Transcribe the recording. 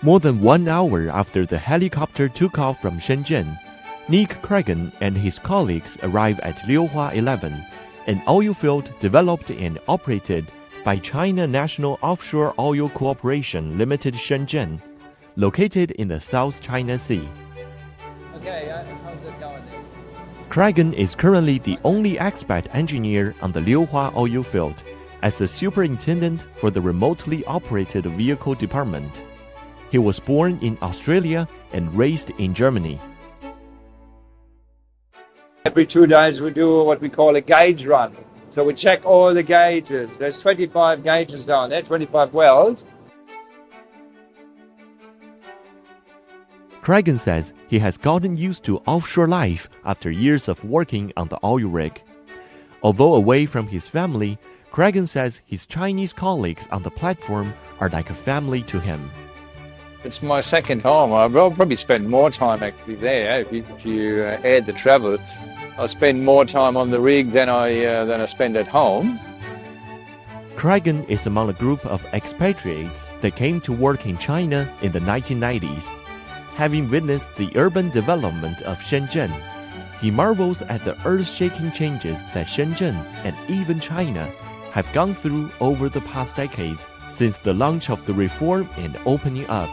More than 1 hour after the helicopter took off from Shenzhen, Kریگن and his colleagues arrived at Liuhua 11, an oil field developed and operated by China National Offshore Oil Corporation Limited Shenzhen, located in the South China Sea. Okay, how's it going there? Kریگن is currently the only expat engineer on the Liuhua oil field, as the superintendent for the remotely operated vehicle department. He was born in Australia and raised in Germany. Every 2 days we do what we call a gauge run. So we check all the gauges. There's 25 gauges down there, 25 wells. Kریگن says he has gotten used to offshore life after years of working on the oil rig. Although away from his family, Kریگن says his Chinese colleagues on the platform are like a family to him. It's my second home. I'll probably spend more time actually there if you add the travel. I'll spend more time on the rig than I spend at home. Kریگن is among a group of expatriates that came to work in China in the 1990s. Having witnessed the urban development of Shenzhen, he marvels at the earth-shaking changes that Shenzhen and even China have gone through over the past decades since the launch of the reform and opening up.